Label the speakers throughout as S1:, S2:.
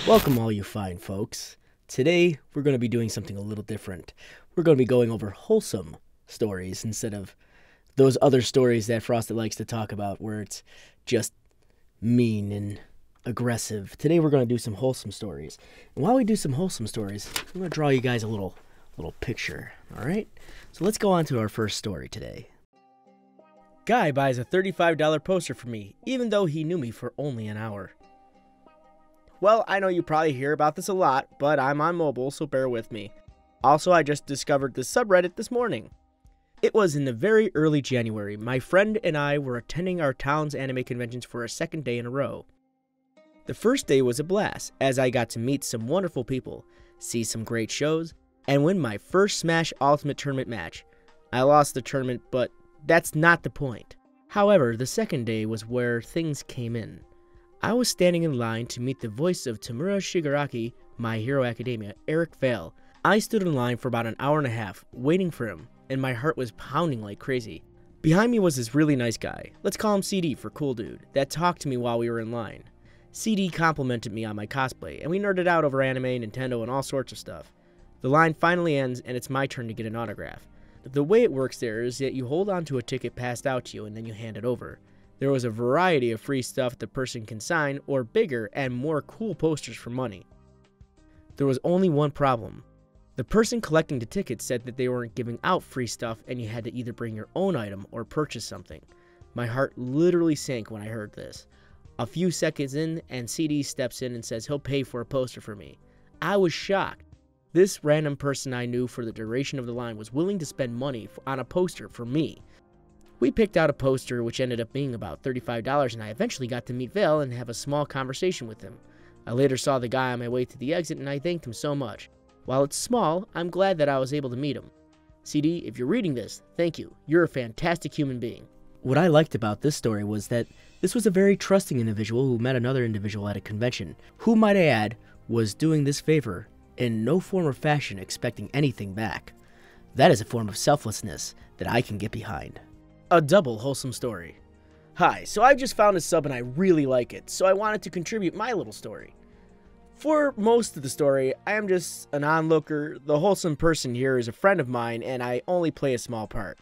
S1: Welcome all you fine folks. Today we're going to be doing something a little different. We're going to be going over wholesome stories instead of those other stories that Frosted likes to talk about where it's just mean and aggressive. Today we're going to do some wholesome stories. And while we do some wholesome stories, I'm going to draw you guys a little picture, all right? So let's go on to our first story today. Guy buys a $35 poster for me, even though he knew me for only an hour. Well, I know you probably hear about this a lot, but I'm on mobile, so bear with me. Also, I just discovered this subreddit this morning. It was in the very early January. My friend and I were attending our town's anime conventions for a second day in a row. The first day was a blast, as I got to meet some wonderful people, see some great shows, and win my first Smash Ultimate Tournament match. I lost the tournament, but that's not the point. However, the second day was where things came in. I was standing in line to meet the voice of Tamura Shigaraki, My Hero Academia, Eric Vale. I stood in line for about an hour and a half, waiting for him, and my heart was pounding like crazy. Behind me was this really nice guy, let's call him CD for cool dude, that talked to me while we were in line. CD complimented me on my cosplay, and we nerded out over anime, Nintendo, and all sorts of stuff. The line finally ends, and it's my turn to get an autograph. The way it works there is that you hold on to a ticket passed out to you, and then you hand it over. There was a variety of free stuff the person can sign, or bigger and more cool posters for money. There was only one problem. The person collecting the tickets said that they weren't giving out free stuff and you had to either bring your own item or purchase something. My heart literally sank when I heard this. A few seconds in, and CD steps in and says he'll pay for a poster for me. I was shocked. This random person I knew for the duration of the line was willing to spend money on a poster for me. We picked out a poster which ended up being about $35, and I eventually got to meet Vale and have a small conversation with him. I later saw the guy on my way to the exit and I thanked him so much. While it's small, I'm glad that I was able to meet him. CD, if you're reading this, thank you. You're a fantastic human being. What I liked about this story was that this was a very trusting individual who met another individual at a convention, who, might I add, was doing this favor in no form or fashion expecting anything back. That is a form of selflessness that I can get behind. A double wholesome story. Hi, so I just found a sub and I really like it, so I wanted to contribute my little story. For most of the story, I am just an onlooker. The wholesome person here is a friend of mine and I only play a small part.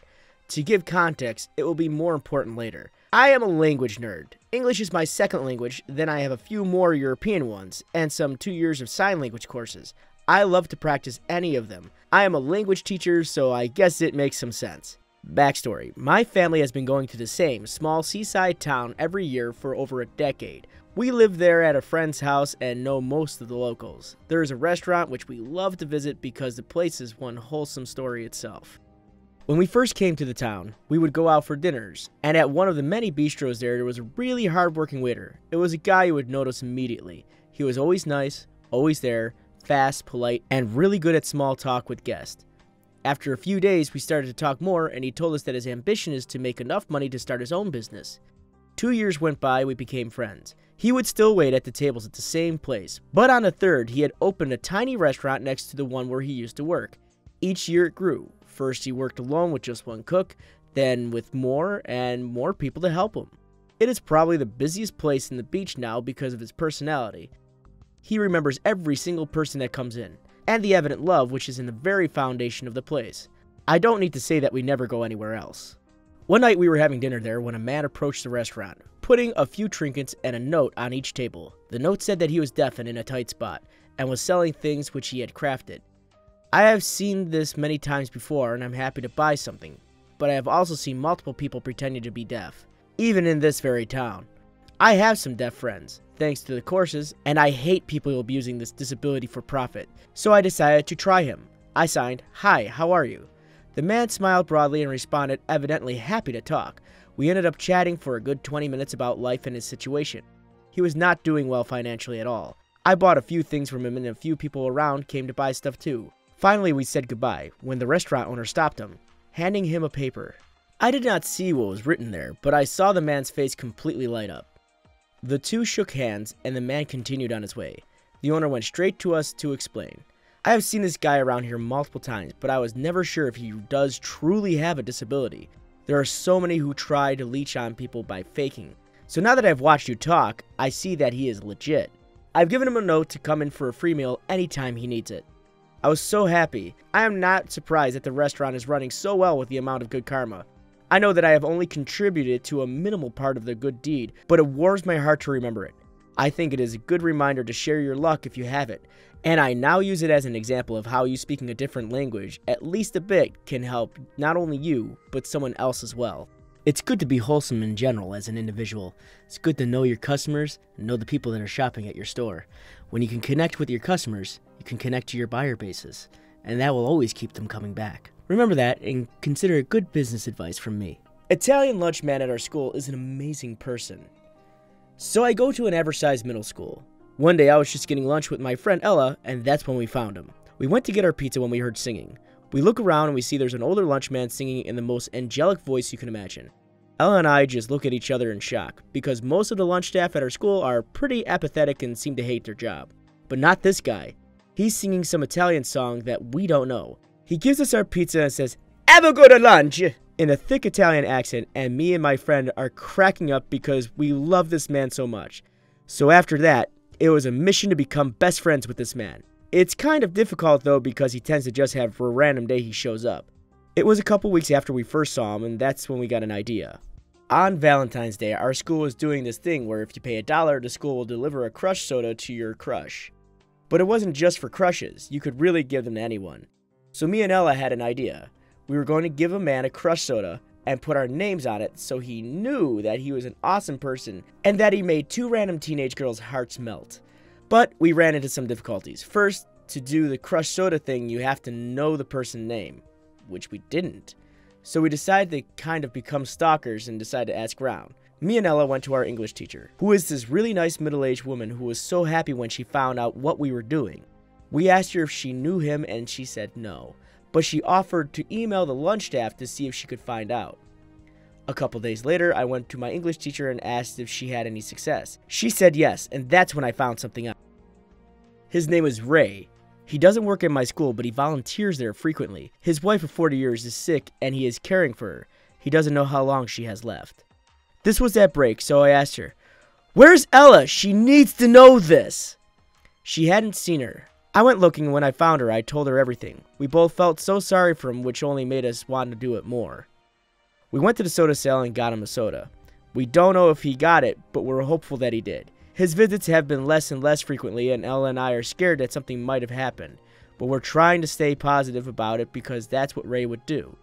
S1: To give context, it will be more important later. I am a language nerd. English is my second language, then I have a few more European ones, and some 2 years of sign language courses. I love to practice any of them. I am a language teacher, so I guess it makes some sense. Backstory. My family has been going to the same small seaside town every year for over a decade. We live there at a friend's house and know most of the locals. There is a restaurant which we love to visit because the place is one wholesome story itself. When we first came to the town, we would go out for dinners, and at one of the many bistros there was a really hard-working waiter. It was a guy you would notice immediately. He was always nice, always there, fast, polite, and really good at small talk with guests. After a few days, we started to talk more, and he told us that his ambition is to make enough money to start his own business. 2 years went by, we became friends. He would still wait at the tables at the same place, but on the third, he had opened a tiny restaurant next to the one where he used to work. Each year it grew. First, he worked alone with just one cook, then with more and more people to help him. It is probably the busiest place in the beach now because of his personality. He remembers every single person that comes in, and the evident love which is in the very foundation of the place. I don't need to say that we never go anywhere else. One night we were having dinner there when a man approached the restaurant, putting a few trinkets and a note on each table. The note said that he was deaf and in a tight spot, and was selling things which he had crafted. I have seen this many times before and I'm happy to buy something, but I have also seen multiple people pretending to be deaf, even in this very town. I have some deaf friends, thanks to the courses, and I hate people abusing this disability for profit, so I decided to try him. I signed, "Hi, how are you?" The man smiled broadly and responded, evidently happy to talk. We ended up chatting for a good 20 minutes about life and his situation. He was not doing well financially at all. I bought a few things from him and a few people around came to buy stuff too. Finally, we said goodbye when the restaurant owner stopped him, handing him a paper. I did not see what was written there, but I saw the man's face completely light up. The two shook hands, and the man continued on his way. The owner went straight to us to explain. I have seen this guy around here multiple times, but I was never sure if he does truly have a disability. There are so many who try to leech on people by faking. So now that I've watched you talk, I see that he is legit. I've given him a note to come in for a free meal anytime he needs it. I was so happy. I am not surprised that the restaurant is running so well with the amount of good karma. I know that I have only contributed to a minimal part of the good deed, but it warms my heart to remember it. I think it is a good reminder to share your luck if you have it, and I now use it as an example of how you speaking a different language, at least a bit, can help not only you, but someone else as well. It's good to be wholesome in general as an individual. It's good to know your customers and know the people that are shopping at your store. When you can connect with your customers, you can connect to your buyer bases, and that will always keep them coming back. Remember that and consider it good business advice from me. Italian lunchman at our school is an amazing person. So I go to an average-sized middle school. One day I was just getting lunch with my friend Ella, and that's when we found him. We went to get our pizza when we heard singing. We look around and we see there's an older lunchman singing in the most angelic voice you can imagine. Ella and I just look at each other in shock, because most of the lunch staff at our school are pretty apathetic and seem to hate their job. But not this guy. He's singing some Italian song that we don't know. He gives us our pizza and says, "Have a good lunch!" in a thick Italian accent, and me and my friend are cracking up because we love this man so much. So after that, it was a mission to become best friends with this man. It's kind of difficult though because he tends to just have a random day he shows up. It was a couple weeks after we first saw him, and that's when we got an idea. On Valentine's Day, our school was doing this thing where if you pay $1, the school will deliver a crush soda to your crush. But it wasn't just for crushes, you could really give them to anyone. So me and Ella had an idea. We were going to give a man a crush soda and put our names on it so he knew that he was an awesome person and that he made 2 random teenage girls' hearts melt. But we ran into some difficulties. First, to do the crush soda thing, you have to know the person's name, which we didn't. So we decided to kind of become stalkers and decided to ask around. Me and Ella went to our English teacher, who is this really nice middle-aged woman who was so happy when she found out what we were doing. We asked her if she knew him and she said no, but she offered to email the lunch staff to see if she could find out. A couple days later, I went to my English teacher and asked if she had any success. She said yes, and that's when I found something out. His name is Ray. He doesn't work at my school, but he volunteers there frequently. His wife of 40 years is sick, and he is caring for her. He doesn't know how long she has left. This was at break, so I asked her, "Where's Ella? She needs to know this." She hadn't seen her. I went looking, and when I found her, I told her everything. We both felt so sorry for him, which only made us want to do it more. We went to the soda sale and got him a soda. We don't know if he got it, but we're hopeful that he did. His visits have been less and less frequently, and Ella and I are scared that something might have happened. But we're trying to stay positive about it because that's what Ray would do.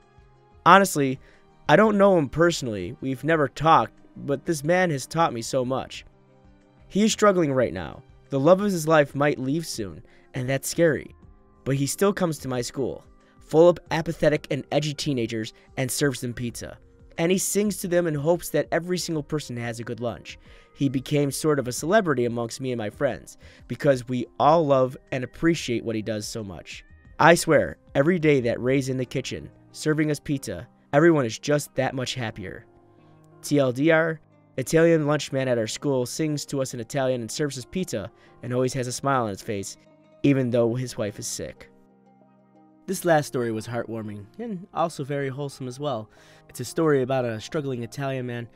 S1: Honestly, I don't know him personally. We've never talked, but this man has taught me so much. He is struggling right now. The love of his life might leave soon, and that's scary. But he still comes to my school, full of apathetic and edgy teenagers, and serves them pizza. And he sings to them in hopes that every single person has a good lunch. He became sort of a celebrity amongst me and my friends, because we all love and appreciate what he does so much. I swear, every day that Ray's in the kitchen, serving us pizza, everyone is just that much happier. TLDR, Italian lunchman at our school sings to us in Italian and serves us pizza, and always has a smile on his face, even though his wife is sick. This last story was heartwarming, and also very wholesome as well. It's a story about a struggling Italian man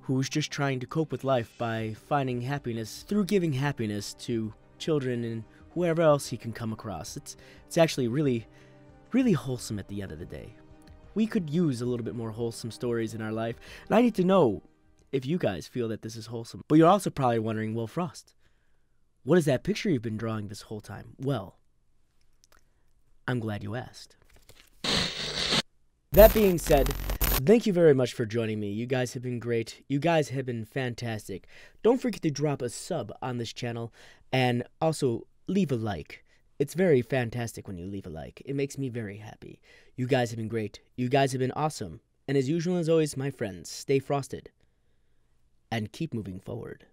S1: who's just trying to cope with life by finding happiness through giving happiness to children and whoever else he can come across. It's actually really wholesome at the end of the day. We could use a little bit more wholesome stories in our life, and I need to know if you guys feel that this is wholesome. But you're also probably wondering, well, Frost, what is that picture you've been drawing this whole time? Well, I'm glad you asked. That being said, thank you very much for joining me. You guys have been great. You guys have been fantastic. Don't forget to drop a sub on this channel and also leave a like. It's very fantastic when you leave a like. It makes me very happy. You guys have been great. You guys have been awesome. And as usual, as always, my friends, stay frosted and keep moving forward.